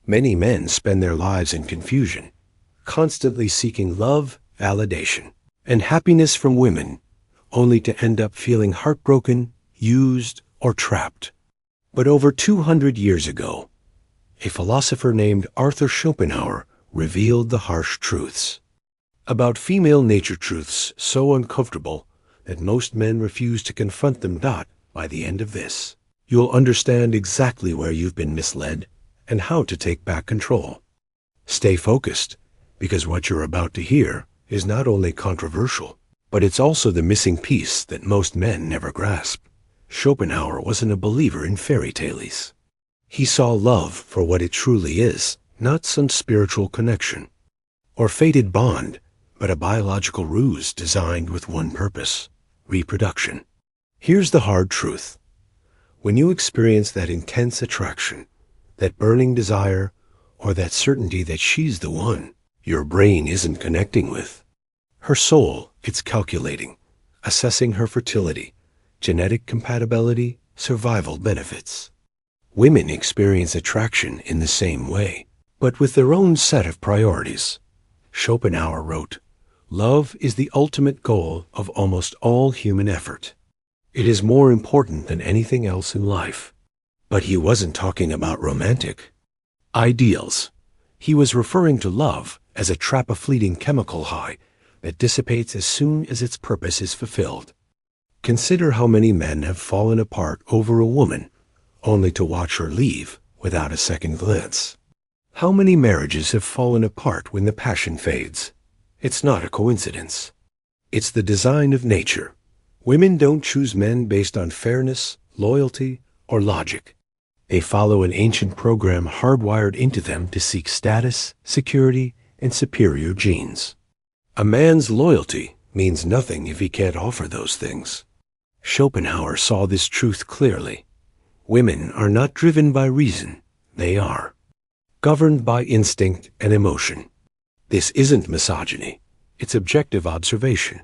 Many men spend their lives in confusion, constantly seeking love, validation, and happiness from women, only to end up feeling heartbroken, used, or trapped. But over 200 years ago, a philosopher named Arthur Schopenhauer revealed the harsh truths about female nature, truths so uncomfortable that most men refuse to confront them. By the end of this, you'll understand exactly where you've been misled and how to take back control. Stay focused, because what you're about to hear is not only controversial, but it's also the missing piece that most men never grasp. Schopenhauer wasn't a believer in fairy tales. He saw love for what it truly is, not some spiritual connection or fated bond, but a biological ruse designed with one purpose: reproduction. Here's the hard truth. When you experience that intense attraction, that burning desire, or that certainty that she's the one, your brain isn't connecting with her soul. It's calculating, assessing her fertility, genetic compatibility, survival benefits. Women experience attraction in the same way, but with their own set of priorities. Schopenhauer wrote, "Love is the ultimate goal of almost all human effort. It is more important than anything else in life." But he wasn't talking about romantic ideals. He was referring to love as a trap, a fleeting chemical high that dissipates as soon as its purpose is fulfilled. Consider how many men have fallen apart over a woman, only to watch her leave without a second glance. How many marriages have fallen apart when the passion fades? It's not a coincidence. It's the design of nature. Women don't choose men based on fairness, loyalty, or logic. They follow an ancient program hardwired into them to seek status, security, and superior genes. A man's loyalty means nothing if he can't offer those things. Schopenhauer saw this truth clearly. Women are not driven by reason. They are governed by instinct and emotion. This isn't misogyny. It's objective observation.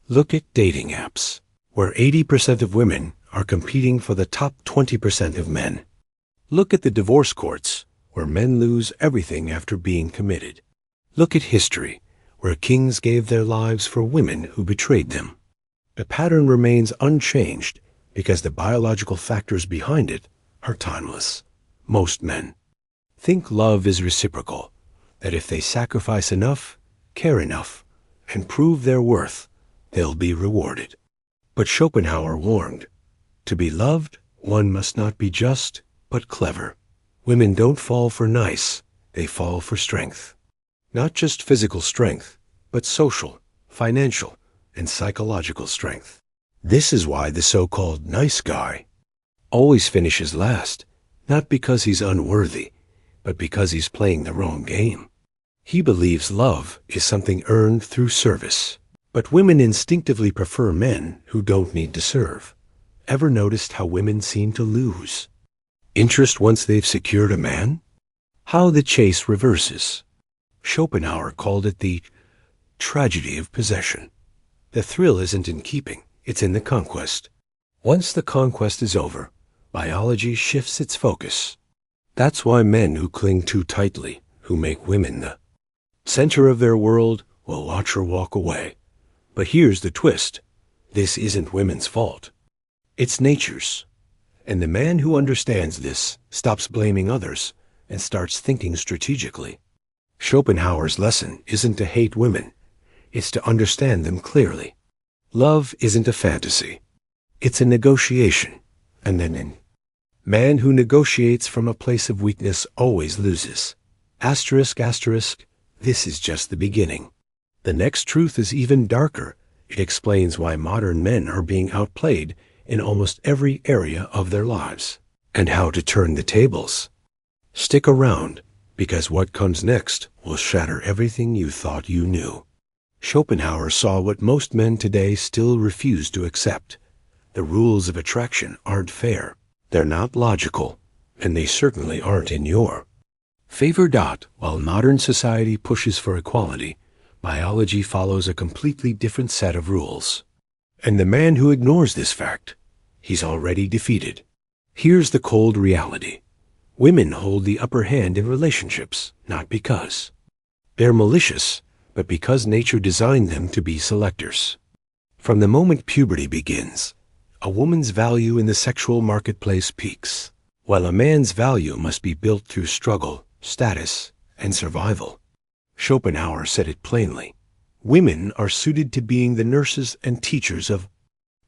Look at dating apps, where 80% of women are competing for the top 20% of men. Look at the divorce courts, where men lose everything after being committed. Look at history, where kings gave their lives for women who betrayed them. The pattern remains unchanged because the biological factors behind it are timeless. Most men think love is reciprocal, that if they sacrifice enough, care enough, and prove their worth, they'll be rewarded. But Schopenhauer warned, to be loved, one must not be just, but clever. Women don't fall for nice, they fall for strength. Not just physical strength, but social, financial, and psychological strength. This is why the so-called nice guy always finishes last, not because he's unworthy, but because he's playing the wrong game. He believes love is something earned through service. But women instinctively prefer men who don't need to serve. Ever noticed how women seem to lose interest once they've secured a man? How the chase reverses. Schopenhauer called it the tragedy of possession. The thrill isn't in keeping, it's in the conquest. Once the conquest is over, biology shifts its focus. That's why men who cling too tightly, who make women the center of their world, will watch her walk away. But here's the twist. This isn't women's fault. It's nature's. And the man who understands this stops blaming others and starts thinking strategically. Schopenhauer's lesson isn't to hate women. It's to understand them clearly. Love isn't a fantasy. It's a negotiation. And then a man who negotiates from a place of weakness always loses. Asterisk, asterisk, this is just the beginning. The next truth is even darker. It explains why modern men are being outplayed in almost every area of their lives, and how to turn the tables. Stick around, because what comes next will shatter everything you thought you knew. Schopenhauer saw what most men today still refuse to accept. The rules of attraction aren't fair. They're not logical, and they certainly aren't in your favor. While modern society pushes for equality, biology follows a completely different set of rules. And the man who ignores this fact, he's already defeated. Here's the cold reality. Women hold the upper hand in relationships, not because they're malicious, but because nature designed them to be selectors. From the moment puberty begins, a woman's value in the sexual marketplace peaks, while a man's value must be built through struggle, status, and survival. Schopenhauer said it plainly. Women are suited to being the nurses and teachers of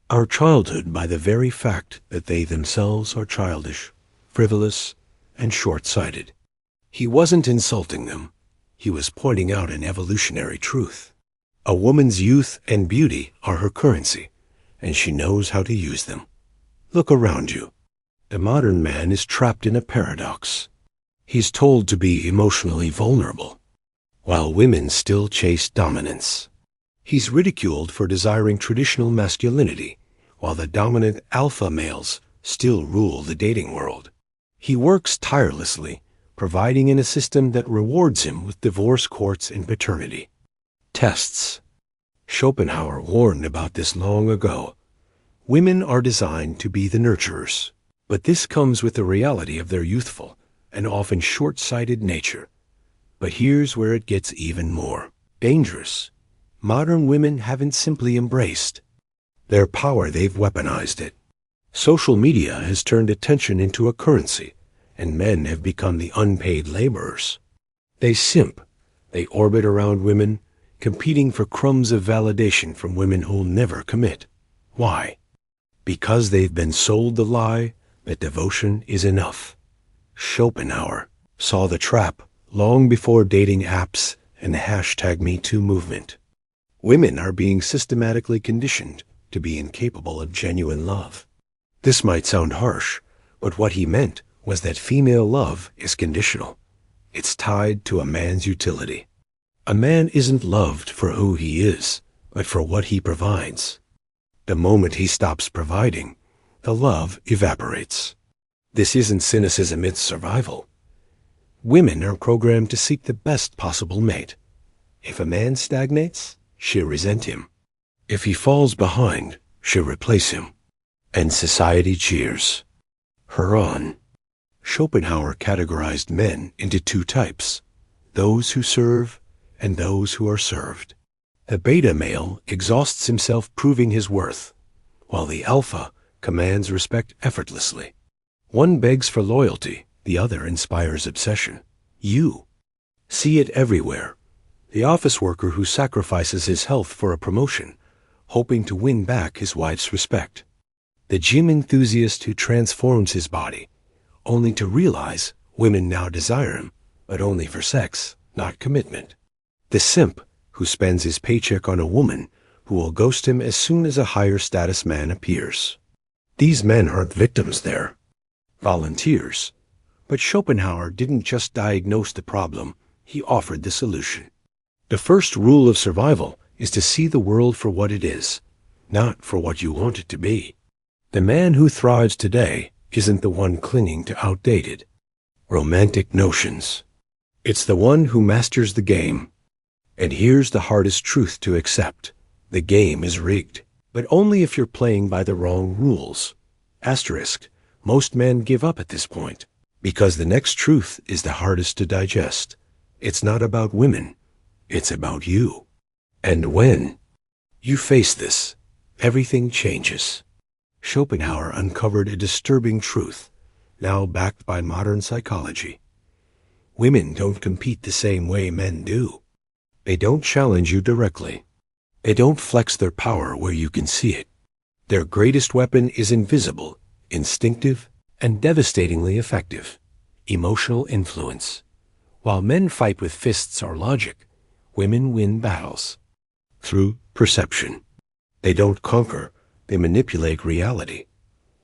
our childhood by the very fact that they themselves are childish, frivolous, and short-sighted. He wasn't insulting them. He was pointing out an evolutionary truth. A woman's youth and beauty are her currency, and she knows how to use them. Look around you. The modern man is trapped in a paradox. He's told to be emotionally vulnerable, while women still chase dominance. He's ridiculed for desiring traditional masculinity, while the dominant alpha males still rule the dating world. He works tirelessly, providing in a system that rewards him with divorce courts and paternity tests. Schopenhauer warned about this long ago. Women are designed to be the nurturers, but this comes with the reality of their youthful and often short-sighted nature. But here's where it gets even more dangerous. Modern women haven't simply embraced their power, they've weaponized it. Social media has turned attention into a currency, and men have become the unpaid laborers. They simp. They orbit around women, competing for crumbs of validation from women who'll never commit. Why? Because they've been sold the lie that devotion is enough. Schopenhauer saw the trap long before dating apps and the #MeToo movement. Women are being systematically conditioned to be incapable of genuine love. This might sound harsh, but what he meant was that female love is conditional. It's tied to a man's utility. A man isn't loved for who he is, but for what he provides. The moment he stops providing, the love evaporates. This isn't cynicism, it's survival. Women are programmed to seek the best possible mate. If a man stagnates, she'll resent him. If he falls behind, she'll replace him. And society cheers her on. Schopenhauer categorized men into two types, those who serve and those who are served. The beta male exhausts himself proving his worth, while the alpha commands respect effortlessly. One begs for loyalty, the other inspires obsession. You see it everywhere. The office worker who sacrifices his health for a promotion, hoping to win back his wife's respect. The gym enthusiast who transforms his body, only to realize women now desire him, but only for sex, not commitment. The simp who spends his paycheck on a woman who will ghost him as soon as a higher status man appears. These men aren't victims, they're volunteers. But Schopenhauer didn't just diagnose the problem, he offered the solution. The first rule of survival is to see the world for what it is, not for what you want it to be. The man who thrives today isn't the one clinging to outdated, romantic notions. It's the one who masters the game. And here's the hardest truth to accept. The game is rigged, but only if you're playing by the wrong rules. Asterisk, most men give up at this point, because the next truth is the hardest to digest. It's not about women, it's about you. And when you face this, everything changes. Schopenhauer uncovered a disturbing truth, now backed by modern psychology. Women don't compete the same way men do. They don't challenge you directly. They don't flex their power where you can see it. Their greatest weapon is invisible, instinctive, and devastatingly effective: emotional influence. While men fight with fists or logic, women win battles through perception. They don't conquer, they manipulate reality.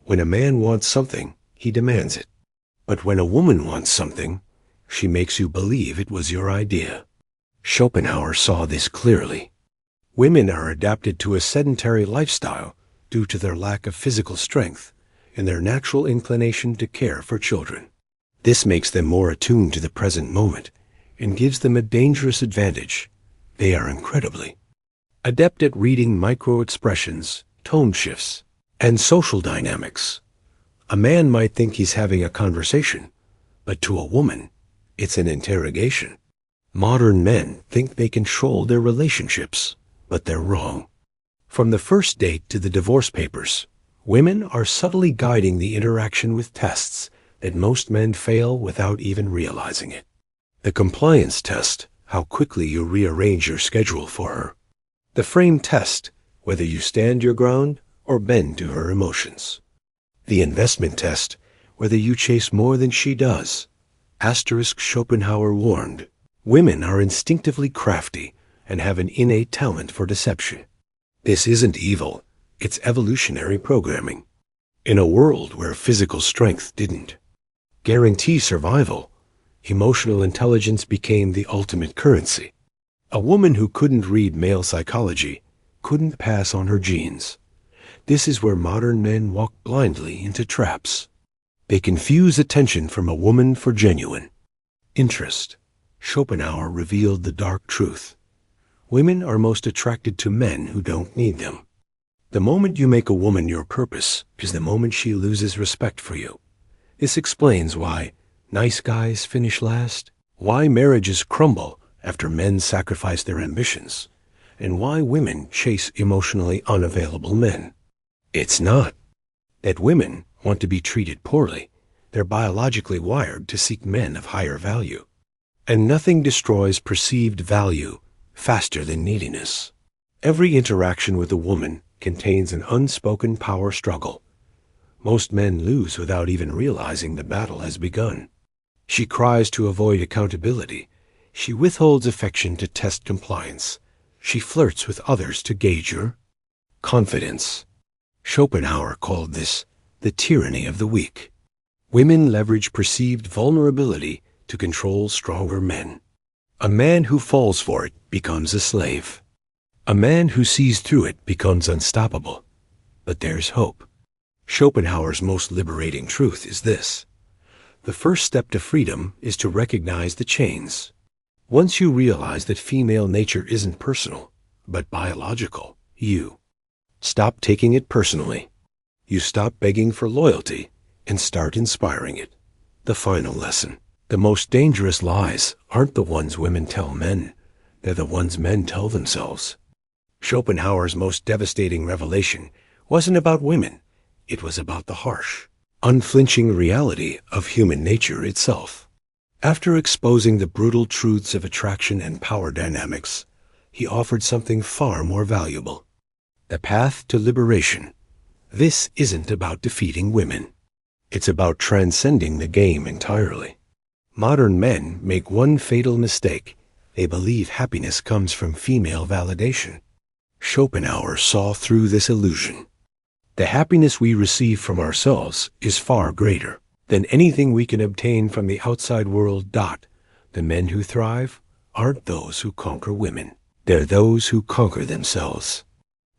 When a man wants something, he demands it. But when a woman wants something, she makes you believe it was your idea. Schopenhauer saw this clearly. Women are adapted to a sedentary lifestyle due to their lack of physical strength and their natural inclination to care for children. This makes them more attuned to the present moment and gives them a dangerous advantage. They are incredibly adept at reading micro-expressions, tone shifts, and social dynamics. A man might think he's having a conversation, But to a woman, it's an interrogation. Modern men think they control their relationships, but they're wrong. From the first date to the divorce papers, women are subtly guiding the interaction with tests that most men fail without even realizing it. The compliance test, how quickly you rearrange your schedule for her. The frame test, whether you stand your ground or bend to her emotions. The investment test, whether you chase more than she does. Schopenhauer warned, women are instinctively crafty and have an innate talent for deception. This isn't evil, it's evolutionary programming. In a world where physical strength didn't guarantee survival, emotional intelligence became the ultimate currency. A woman who couldn't read male psychology couldn't pass on her genes. This is where modern men walk blindly into traps. They confuse attention from a woman for genuine interest. Schopenhauer revealed the dark truth. Women are most attracted to men who don't need them. The moment you make a woman your purpose is the moment she loses respect for you. This explains why nice guys finish last, why marriages crumble after men sacrifice their ambitions, and why women chase emotionally unavailable men. It's not that women want to be treated poorly. They're biologically wired to seek men of higher value. And nothing destroys perceived value faster than neediness. Every interaction with a woman contains an unspoken power struggle. Most men lose without even realizing the battle has begun. She cries to avoid accountability. She withholds affection to test compliance. She flirts with others to gauge your confidence. Schopenhauer called this the tyranny of the weak. Women leverage perceived vulnerability to control stronger men. A man who falls for it becomes a slave. A man who sees through it becomes unstoppable. But there's hope. Schopenhauer's most liberating truth is this. The first step to freedom is to recognize the chains. Once you realize that female nature isn't personal, but biological, you stop taking it personally. You stop begging for loyalty and start inspiring it. The final lesson. The most dangerous lies aren't the ones women tell men. They're the ones men tell themselves. Schopenhauer's most devastating revelation wasn't about women. It was about the harsh, unflinching reality of human nature itself. After exposing the brutal truths of attraction and power dynamics, he offered something far more valuable. The path to liberation. This isn't about defeating women. It's about transcending the game entirely. Modern men make one fatal mistake. They believe happiness comes from female validation. Schopenhauer saw through this illusion. The happiness we receive from ourselves is far greater than anything we can obtain from the outside world. The men who thrive aren't those who conquer women. They're those who conquer themselves.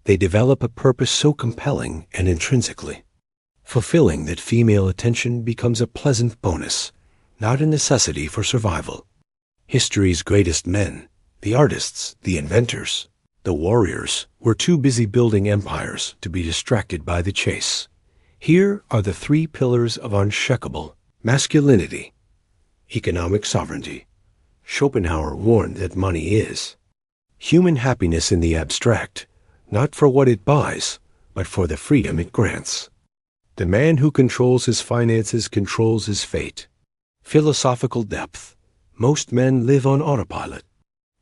They develop a purpose so compelling and intrinsically fulfilling that female attention becomes a pleasant bonus, not a necessity for survival. History's greatest men, the artists, the inventors, the warriors, were too busy building empires to be distracted by the chase. Here are the 3 pillars of unshakable masculinity. Economic sovereignty. Schopenhauer warned that money is human happiness in the abstract, not for what it buys, but for the freedom it grants. The man who controls his finances controls his fate. Philosophical depth. Most men live on autopilot.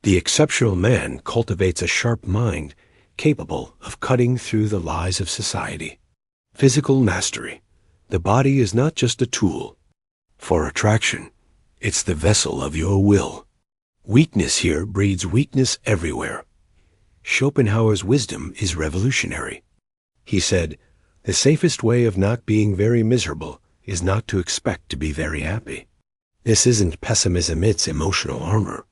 The exceptional man cultivates a sharp mind capable of cutting through the lies of society. Physical mastery. The body is not just a tool for attraction. It's the vessel of your will. Weakness here breeds weakness everywhere. Schopenhauer's wisdom is revolutionary. He said, the safest way of not being very miserable is not to expect to be very happy. This isn't pessimism, it's emotional armor.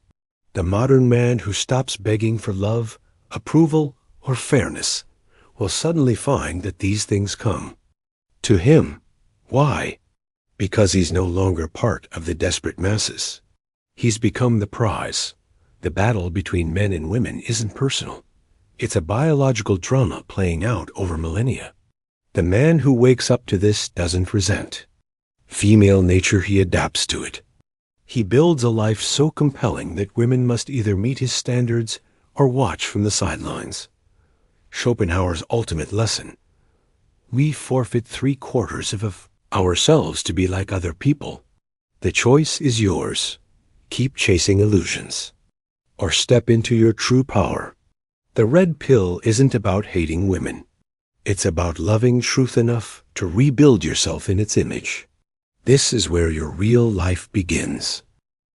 The modern man who stops begging for love, approval, or fairness will suddenly find that these things come to him. Why? Because he's no longer part of the desperate masses. He's become the prize. The battle between men and women isn't personal. It's a biological drama playing out over millennia. The man who wakes up to this doesn't resent Female nature, he adapts to it. He builds a life so compelling that women must either meet his standards or watch from the sidelines. Schopenhauer's ultimate lesson: we forfeit 3/4 of ourselves to be like other people. The choice is yours. Keep chasing illusions, or step into your true power. The red pill isn't about hating women. It's about loving truth enough to rebuild yourself in its image. This is where your real life begins.